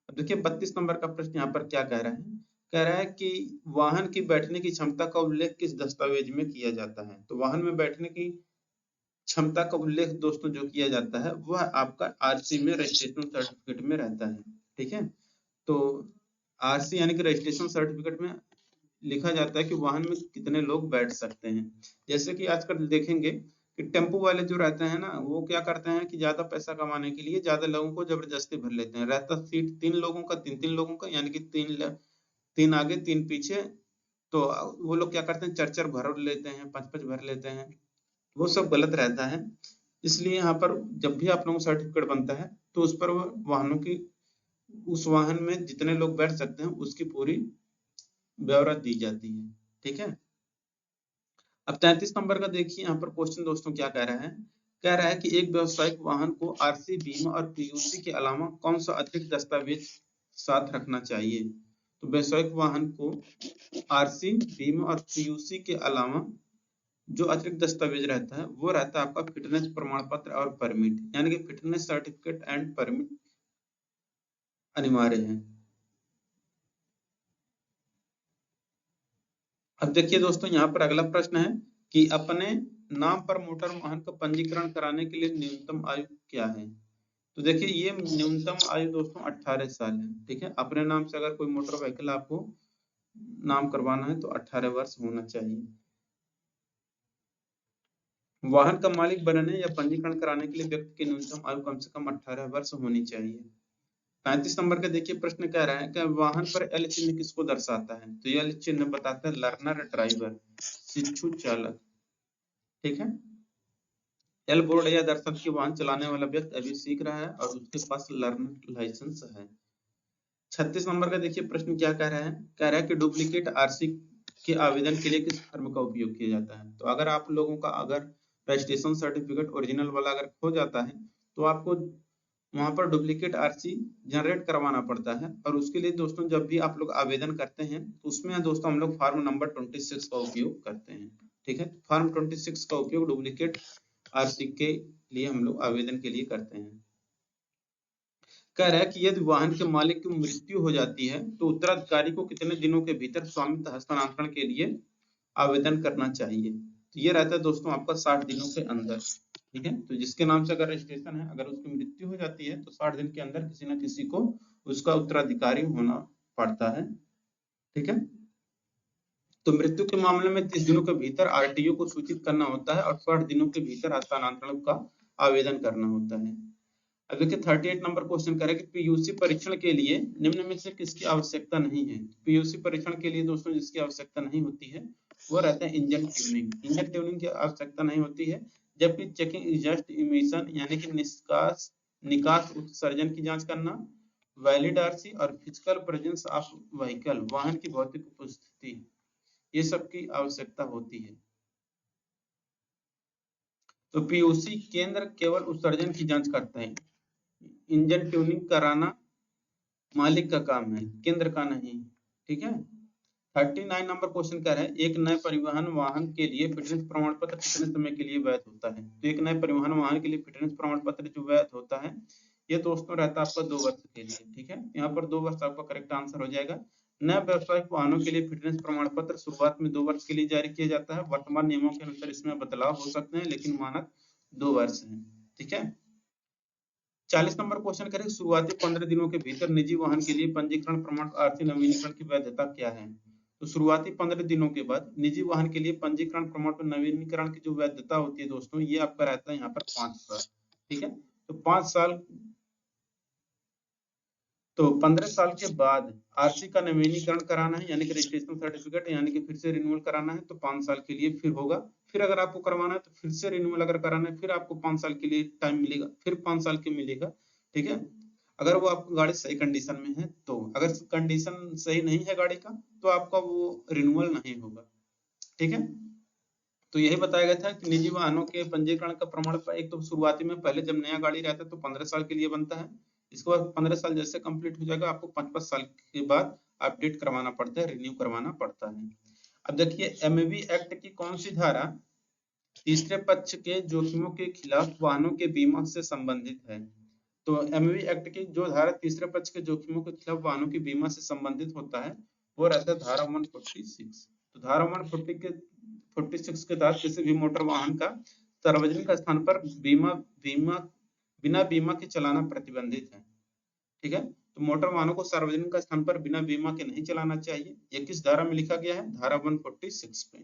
अब देखिए 32 नंबर का प्रश्न यहाँ पर क्या कह रहा है, कह रहा है कि वाहन की बैठने की क्षमता का उल्लेख किस दस्तावेज में किया जाता है। तो वाहन में बैठने की क्षमता का उल्लेख दोस्तों जो किया जाता है वह आपका आरसी में रजिस्ट्रेशन सर्टिफिकेट में रहता है। ठीक है, तो आरसी यानी कि रजिस्ट्रेशन सर्टिफिकेट में लिखा जाता है कि वाहन में कितने लोग बैठ सकते हैं। जैसे कि आजकल देखेंगे कि टेम्पो वाले जो रहते हैं ना, वो क्या करते हैं कि ज्यादा पैसा कमाने के लिए ज्यादा लोगों को जबरदस्ती भर लेते हैं। रहता सीट 3 लोगों का, 3-3 लोगों का, यानी कि 3 आगे 3 पीछे। तो वो लोग क्या करते हैं, 4-4 भर लेते हैं, 5-5 भर लेते हैं। वो सब गलत रहता है। इसलिए यहाँ पर जब भी आप लोगों को सर्टिफिकेट बनता है तो उस पर वाहनों की, उस वाहन में जितने लोग बैठ सकते हैं उसकी पूरी ब्यौरा दी जाती है। ठीक है, अब 33 नंबर का देखिए यहाँ पर क्वेश्चन दोस्तों क्या कह रहा है, कह रहा है कि एक व्यावसायिक वाहन को आरसी, बीमा और पीयूसी के अलावा कौन सा अतिरिक्त दस्तावेज साथ रखना चाहिए। तो व्यावसायिक वाहन को आरसी, बीमा और पीयूसी के अलावा जो अतिरिक्त दस्तावेज रहता है वो रहता है आपका फिटनेस प्रमाण पत्र और परमिट, यानी कि फिटनेस सर्टिफिकेट एंड परमिट अनिवार्य है। अब देखिए दोस्तों यहाँ पर अगला प्रश्न है कि अपने नाम पर मोटर वाहन का पंजीकरण कराने के लिए न्यूनतम आयु क्या है। तो देखिए ये न्यूनतम आयु दोस्तों 18 साल है। ठीक है, अपने नाम से अगर कोई मोटर व्हीकल आपको नाम करवाना है तो 18 वर्ष होना चाहिए। वाहन का मालिक बनने या पंजीकरण कराने के लिए व्यक्ति की न्यूनतम आयु कम से कम 18 वर्ष होनी चाहिए। 35 नंबर का देखिए प्रश्न कह रहा है कि वाहन पर एल चिन्ह किसको दर्शाता है। तो एल चिन्ह बताता है लर्नर ड्राइवर, शिक्षु चालक। ठीक है, एल बोर्ड या दर्शाता कि वाहन चलाने वाला व्यक्ति अभी सीख रहा है और उसके पास लर्नर लाइसेंस है। 36 नंबर का देखिए प्रश्न क्या कह रहा है, कह रहा है कि डुप्लीकेट आरसी के आवेदन के लिए किस फॉर्म का उपयोग किया जाता है। तो अगर आप लोगों का अगर रजिस्ट्रेशन सर्टिफिकेट ओरिजिनल वाला अगर खो जाता है तो आपको वहां पर डुप्लीकेट आरसी जनरेट करवाना पड़ता है। और उसके लिए दोस्तों जब भी आप लोग आवेदन करते हैं तो उसमें दोस्तों हम लोग फॉर्म नंबर 26 का उपयोग करते हैं। ठीक है, फॉर्म 26 का उपयोग डुप्लीकेट आरसी के लिए हम लोग आवेदन के लिए करते हैं। कह रहा है कि यदि वाहन के मालिक की मृत्यु हो जाती है तो उत्तराधिकारी को कितने दिनों के भीतर स्वामित्व हस्तांतरण के लिए आवेदन करना चाहिए। तो ये रहता है दोस्तों आपका 60 दिनों के अंदर। ठीक है, तो जिसके नाम से अगर रजिस्ट्रेशन है, अगर उसकी मृत्यु हो जाती है तो 60 दिन के अंदर किसी न किसी को उसका उत्तराधिकारी होना पड़ता है। ठीक है, तो मृत्यु के मामले में 30 दिनों के भीतर आरटीओ को सूचित करना होता है और 60 दिनों के भीतर हस्तांतरण का आवेदन करना होता है। अब देखिए 38 नंबर क्वेश्चन कह रहा है कि पीयूसी परीक्षण के लिए निम्न में से किसकी आवश्यकता नहीं है। पीयूसी परीक्षण के लिए दोस्तों जिसकी आवश्यकता नहीं होती है वो रहता है इंजन ट्यूनिंग। इंजन ट्यूनिंग की आवश्यकता नहीं होती है, जबकि चेकिंग एग्जॉस्ट इमिशन यानी कि निकास उत्सर्जन की जांच करना, वैलिड आरसी और फिजिकल प्रेजेंस ऑफ व्हीकल वाहन की भौतिक उपस्थिति, ये सब की आवश्यकता होती है। तो पीयूसी केंद्र केवल उत्सर्जन की जांच करता है, इंजन ट्यूनिंग कराना मालिक का काम है, केंद्र का नहीं। ठीक है। 39 नंबर क्वेश्चन क्या है, एक नए परिवहन वाहन के लिए फिटनेस प्रमाण पत्र कितने समय के लिए वैध होता है। तो एक नए परिवहन वाहन के लिए फिटनेस प्रमाण पत्र जो वैध होता है ये दोस्तों रहता है आपका 2 वर्ष के लिए। ठीक है, यहाँ पर 2 वर्ष आपका करेक्ट आंसर हो जाएगा। नए व्यावसायिक वाहनों के लिए फिटनेस प्रमाण पत्र शुरुआत में 2 वर्ष के लिए जारी किया जाता है। वर्तमान नियमों के अनुसार इसमें बदलाव हो सकते हैं, लेकिन मानक 2 वर्ष है। ठीक है। 40 नंबर क्वेश्चन करें, शुरुआती 15 दिनों के भीतर निजी वाहन के लिए पंजीकरण प्रमाण आरसी नवीनीकरण की वैधता क्या है। तो शुरुआती 15 दिनों के बाद निजी वाहन के लिए पंजीकरण प्रमाण पर नवीनीकरण की जो वैधता होती है दोस्तों, ये आपका रहता है यहाँ पर 5 साल। ठीक है, तो 5 साल, तो 15 साल के बाद आरसी का नवीनीकरण कराना है यानी कि रजिस्ट्रेशन सर्टिफिकेट यानी कि फिर से रिन्यूअल कराना है, तो 5 साल के लिए फिर होगा। फिर अगर आपको करवाना है तो फिर से रिन्यूअल अगर कराना है फिर आपको 5 साल के लिए टाइम मिलेगा, फिर 5 साल के मिलेगा। ठीक है, अगर वो आपकी गाड़ी सही कंडीशन में है तो। अगर कंडीशन सही नहीं है गाड़ी का तो आपका वो रिन्यूअल नहीं होगा। ठीक है, तो यही बताया गया था कि निजी वाहनों के पंजीकरण का प्रमाण एक तो शुरुआती में पहले जब नया गाड़ी रहता है तो 15 साल के लिए बनता है। इसके बाद 15 साल जैसे कंप्लीट हो जाएगा आपको 5-5 साल के बाद अपडेट करवाना पड़ता है, रिन्यू करवाना पड़ता है। अब देखिए एमवी एक्ट की कौन सी धारा तीसरे पक्ष के जोखिमों के खिलाफ वाहनों के बीमा से संबंधित है। तो एमवी एक्ट की जो धारा तीसरे पक्ष के जोखिमों के खिलाफ वाहनों की बीमा से संबंधित होता है वो रहता है धारा 146। तो धारा 146 के तहत किसी भी मोटर वाहन का सार्वजनिक स्थान पर बिना बीमा के चलाना प्रतिबंधित है। ठीक है, तो मोटर वाहनों को सार्वजनिक स्थान पर बिना बीमा के नहीं चलाना चाहिए। ये किस धारा में लिखा गया है, धारा 146 पे।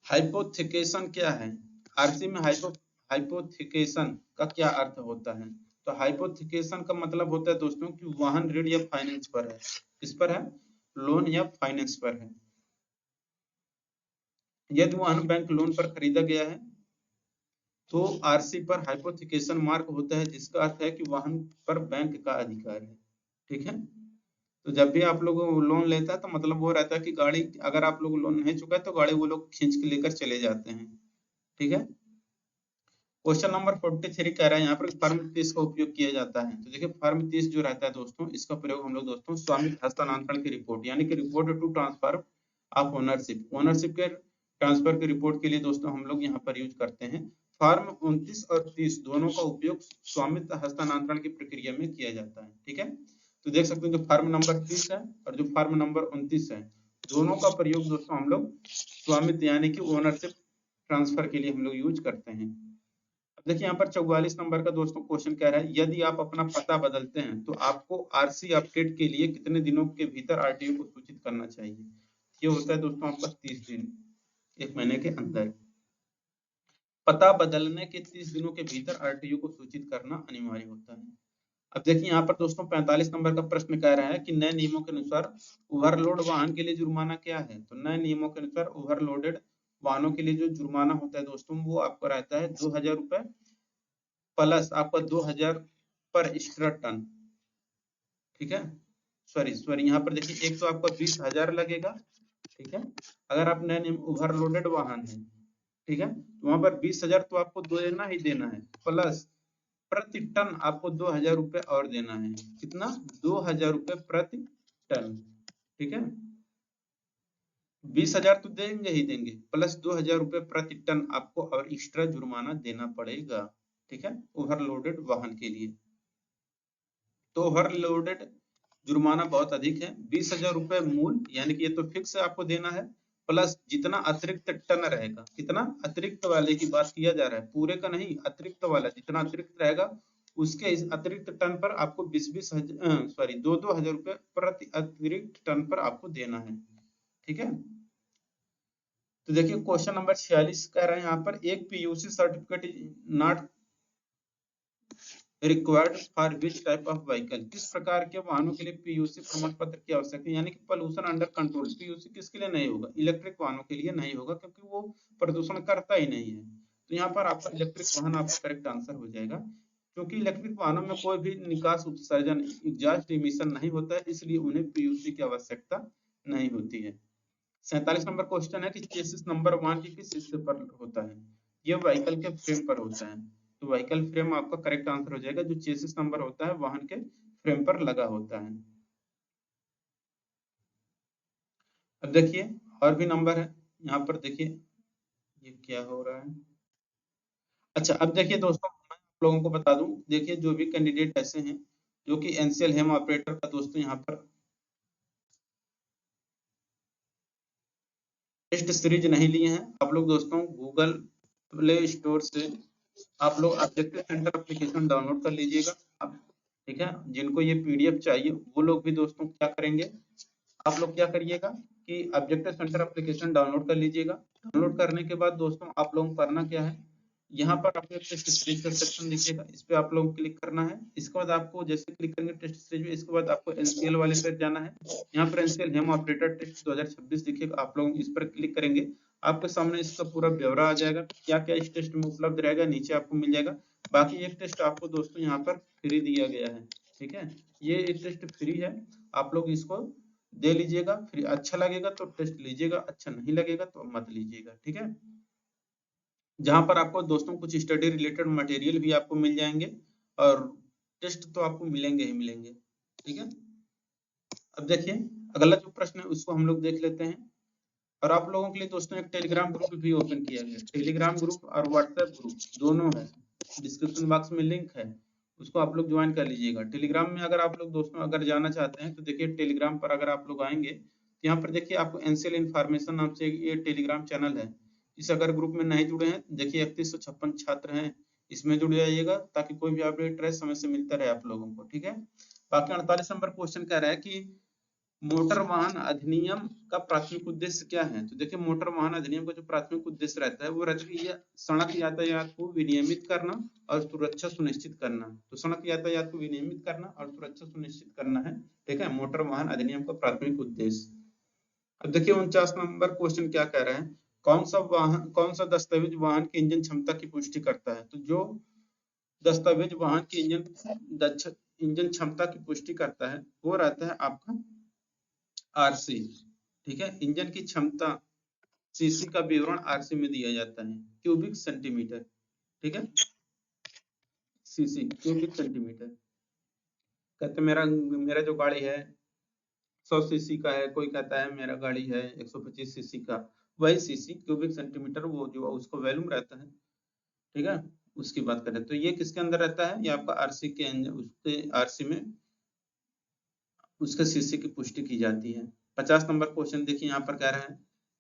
हाइपोथिकेशन क्या है, आरसी में हाइपोथिकेशन का क्या अर्थ होता है। तो हाइपोथिकेशन का मतलब होता है दोस्तों कि वाहन ऋण या फाइनेंस पर है। किस पर है, लोन या फाइनेंस पर है। यदि वाहन बैंक लोन पर खरीदा गया है तो आरसी पर हाइपोथिकेशन मार्क होता है, जिसका अर्थ है कि वाहन पर बैंक का अधिकार है। ठीक है, तो जब भी आप लोग लोन लेता है तो मतलब वो रहता है कि गाड़ी अगर आप लोग लोन नहीं चुका है तो गाड़ी वो लोग खींच के लेकर चले जाते हैं। ठीक है, क्वेश्चन नंबर 43 कह रहा है यहाँ पर फर्म 30 का उपयोग किया जाता है। तो देखिए फर्म 30 जो रहता है दोस्तों, इसका प्रयोग हम लोग दोस्तों स्वामित्व हस्तांतरण की रिपोर्ट यानी कि report to transfer of ownership के ट्रांसफर की रिपोर्ट के लिए दोस्तों हम लोग यहाँ पर यूज करते हैं। फॉर्म 29 और 30 दोनों का उपयोग स्वामित्व हस्तांतरण की प्रक्रिया में किया जाता है। ठीक है, तो देख सकते हैं जो फॉर्म नंबर 30 है और जो फॉर्म नंबर 29 है, दोनों का प्रयोग दोस्तों हम लोग स्वामित्व यानी कि ओनरशिप ट्रांसफर के लिए हम लोग यूज करते हैं। अब देखिए यहाँ पर 44 नंबर का दोस्तों क्वेश्चन कह रहा है, यदि आप अपना पता बदलते हैं तो आपको आरसी अपडेट के लिए कितने दिनों के भीतर आरटीओ को सूचित करना चाहिए। ये होता है दोस्तों आपका 30 दिन, 1 महीने के अंदर। पता बदलने के 30 दिनों के भीतर आरटीओ को सूचित करना अनिवार्य होता है। अब देखिए यहाँ पर दोस्तों 45 नंबर का प्रश्न कह रहा है कि नए नियमों के अनुसार ओवरलोड वाहन के लिए जुर्माना क्या है। तो नए नियमों के अनुसार ओवरलोडेड वाहनों के लिए जो जुर्माना होता है दोस्तों वो आपका रहता है 2000 रुपए प्लस आपका 2000 पर एक्स्ट्रा टन। ठीक है, सॉरी यहाँ पर देखिए एक तो आपका 20,000 लगेगा। ठीक है, अगर आप नए ओवरलोडेड वाहन है, ठीक है, तो वहां पर 20,000 तो आपको देना ही देना है, प्लस प्रति टन आपको 2000 रुपए और देना है। कितना, 2000 रुपए प्रति टन। ठीक है, 20,000 तो देंगे ही देंगे, प्लस 2000 रुपए प्रति टन आपको और एक्स्ट्रा जुर्माना देना पड़ेगा। ठीक है, ओवरलोडेड वाहन के लिए। तो ओवरलोडेड जुर्माना बहुत अधिक है, 20,000 रुपए मूल यानी कि ये तो फिक्स आपको देना है, प्लस जितना अतिरिक्त टन रहेगा, कितना अतिरिक्त वाले की बात किया जा रहा है, पूरे का नहीं, अतिरिक्त वाला जितना अतिरिक्त रहेगा उसके इस अतिरिक्त टन पर आपको 2,000 रुपए प्रति अतिरिक्त टन पर आपको देना है। ठीक है, तो देखिए क्वेश्चन नंबर 46 कह रहे हैं यहाँ पर, एक PUC certificate is not required for which type of vehicle, किस प्रकार के वाहनों के लिए पीयूसी प्रमाण पत्र की आवश्यकता है, यानी कि पोल्यूशन अंडर कंट्रोल। पीयूसी किसके लिए नहीं होगा, इलेक्ट्रिक वाहनों के लिए नहीं होगा, क्योंकि वो प्रदूषण करता ही नहीं है। तो यहाँ पर आपका इलेक्ट्रिक वाहन आपका करेक्ट आंसर हो जाएगा, क्योंकि इलेक्ट्रिक वाहनों में कोई भी निकास उत्सर्जन एग्जॉस्ट इमिशन नहीं होता है, इसलिए उन्हें पीयूसी की आवश्यकता नहीं होती है। 47 नंबर क्वेश्चन है कि चेसिस नंबर वाहन की किस हिस्से पर होता है, ये व्हीकल के फ्रेम पर होता है। तो व्हीकल फ्रेम आपका करेक्ट आंसर हो जाएगा, जो चेसिस नंबर होता है वाहन के फ्रेम पर लगा होता है। अब देखिए और भी नंबर है, यहाँ पर देखिए ये क्या हो रहा है। अच्छा अब देखिए दोस्तों, मैं आप लोगों को बता दूं, देखिए जो भी कैंडिडेट ऐसे हैं जो कि एनसीएल हेम ऑपरेटर का दोस्तों यहाँ पर टेस्ट सीरीज नहीं लिए हैं, आप लोग दोस्तों गूगल प्ले स्टोर से आप लोग ऑब्जेक्टिव सेंटर एप्लीकेशन डाउनलोड कर लीजिएगा। अब ठीक है, जिनको ये पीडीएफ चाहिए वो लोग भी दोस्तों क्या करेंगे, आप लोग क्या करिएगा कि ऑब्जेक्टिव सेंटर एप्लीकेशन डाउनलोड कर लीजिएगा। डाउनलोड करने के बाद दोस्तों आप लोगों को करना क्या है, यहाँ पर आपको एक टेस्ट सीरीज का सेक्शन दिखेगा, इस पे आप लोगों को क्लिक करना है। इसके बाद आपको जैसे क्लिक करेंगे टेस्ट सीरीज में, इसके बाद आपको एनसीएल वाले पे जाना है। यहाँ पर एनसीएल हेम ऑपरेटर टेस्ट 2026 दिखेगा, आप लोग इस पर क्लिक करेंगे, आपके सामने इसका पूरा ब्यौरा आ जाएगा, क्या क्या इस टेस्ट में उपलब्ध रहेगा नीचे आपको मिल जाएगा। बाकी एक टेस्ट आपको दोस्तों यहाँ पर फ्री दिया गया है, ठीक है, ये एक टेस्ट फ्री है, आप लोग इसको दे लीजिएगा। फिर अच्छा लगेगा तो टेस्ट लीजिएगा, अच्छा नहीं लगेगा तो मत लीजिएगा, ठीक है। जहां पर आपको दोस्तों कुछ स्टडी रिलेटेड मटेरियल भी आपको मिल जाएंगे और टेस्ट तो आपको मिलेंगे ही मिलेंगे, ठीक है। अब देखिए अगला जो प्रश्न है उसको हम लोग देख लेते हैं। और आप लोगों के लिए दोस्तों एक टेलीग्राम ग्रुप भी ओपन किया गया है, टेलीग्राम ग्रुप और व्हाट्सएप ग्रुप दोनों है, डिस्क्रिप्शन बॉक्स में लिंक है, उसको आप लोग ज्वाइन कर लीजिएगा। टेलीग्राम में अगर आप लोग दोस्तों अगर जाना चाहते हैं तो देखिए टेलीग्राम पर अगर आप लोग आएंगे तो यहाँ पर देखिए आपको एनसीएल इन्फॉर्मेशन नाम से ये टेलीग्राम चैनल है, इस अगर ग्रुप में नहीं जुड़े हैं देखिए 3156 छात्र हैं, इसमें जुड़ जाइएगा ताकि कोई भी अपडेट रहे समय से मिलता रहे आप लोगों को, ठीक है। बाकी 48 नंबर क्वेश्चन कह रहा है कि मोटर वाहन अधिनियम का प्राथमिक उद्देश्य क्या है। तो देखिए मोटर वाहन अधिनियम का जो प्राथमिक उद्देश्य रहता है वो रहता है कि यह सड़क यातायात को विनियमित करना और सुरक्षा सुनिश्चित करना। तो सड़क यातायात को विनियमित करना और सुरक्षा सुनिश्चित करना है, ठीक है, मोटर वाहन अधिनियम का प्राथमिक उद्देश्य। अब देखिए 49 नंबर क्वेश्चन क्या कह रहा है, कौन सा दस्तावेज वाहन की इंजन क्षमता की पुष्टि करता है। तो जो दस्तावेज वाहन की इंजन क्षमता की पुष्टि करता है वो रहता है आपका आरसी, ठीक है, इंजन की क्षमता सीसी का विवरण आरसी में दिया जाता है, क्यूबिक सेंटीमीटर, ठीक है, सीसी क्यूबिक सेंटीमीटर। कहते मेरा मेरा जो गाड़ी है 100 सीसी का है, कोई कहता है मेरा गाड़ी है 125 सीसी का, वही सीसी क्यूबिक सेंटीमीटर वो जो उसको वैल्यूम रहता है, ठीक है, उसकी बात करें तो ये किसके अंदर रहता है, ये आपका आरसी के उसके आरसी में उसके सीसी की पुष्टि की जाती है। 50 नंबर क्वेश्चन देखिए यहाँ पर कह रहा है,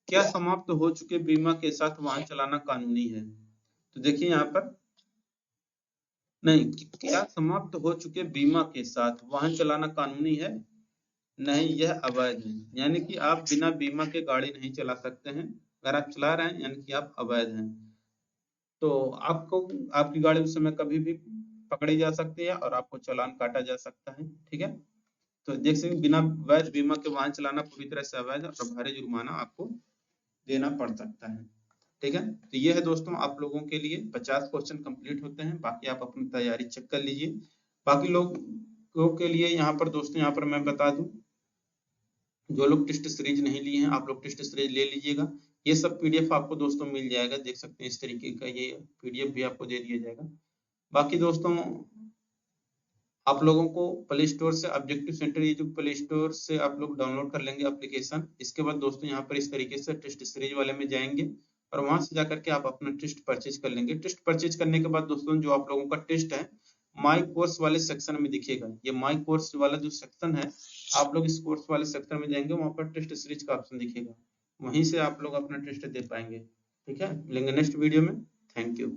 क्या समाप्त हो चुके बीमा के साथ वाहन चलाना कानूनी है। तो देखिए यहाँ पर नहीं, क्या समाप्त हो चुके बीमा के साथ वाहन चलाना कानूनी है, नहीं यह अवैध है, यानी कि आप बिना बीमा के गाड़ी नहीं चला सकते हैं, अगर आप चला रहे हैं यानी कि आप अवैध हैं, तो आपको आपकी गाड़ी उस समय कभी भी पकड़ी जा सकती है और आपको चालान काटा जा सकता है, ठीक है। तो देख सकते बिना वैध बीमा के वाहन चलाना पूरी तरह से अवैध है और भारी जुर्माना आपको देना पड़ सकता है, ठीक है। तो ये है दोस्तों आप लोगों के लिए 50 क्वेश्चन कंप्लीट होते हैं, बाकी आप अपनी तैयारी चेक कर लीजिए। बाकी लोगों के लिए यहाँ पर दोस्तों यहाँ पर मैं बता दूं, जो लोग टेस्ट सीरीज नहीं लिए हैं आप लोग टेस्ट सीरीज ले लीजिएगा, ये सब पीडीएफ आपको दोस्तों मिल जाएगा, देख सकते हैं इस तरीके का ये पीडीएफ भी आपको दे दिया जाएगा। बाकी दोस्तों आप लोगों को प्ले स्टोर से ऑब्जेक्टिव सेंटर, ये जो प्ले स्टोर से आप लोग डाउनलोड कर लेंगे एप्लीकेशन, इसके बाद दोस्तों यहाँ पर इस तरीके से टेस्ट सीरीज वाले में जाएंगे और वहां से जाकर के आप अपना टेस्ट परचेज कर लेंगे। टेस्ट परचेज करने के बाद दोस्तों जो आप लोगों का टेस्ट है माई कोर्स वाले सेक्शन में दिखेगा, ये माई कोर्स वाला जो सेक्शन है आप लोग इस कोर्स वाले सेक्शन में जाएंगे, वहां पर टेस्ट सीरीज का ऑप्शन दिखेगा, वहीं से आप लोग अपना टेस्ट दे पाएंगे, ठीक है। मिलेंगे नेक्स्ट वीडियो में, थैंक यू।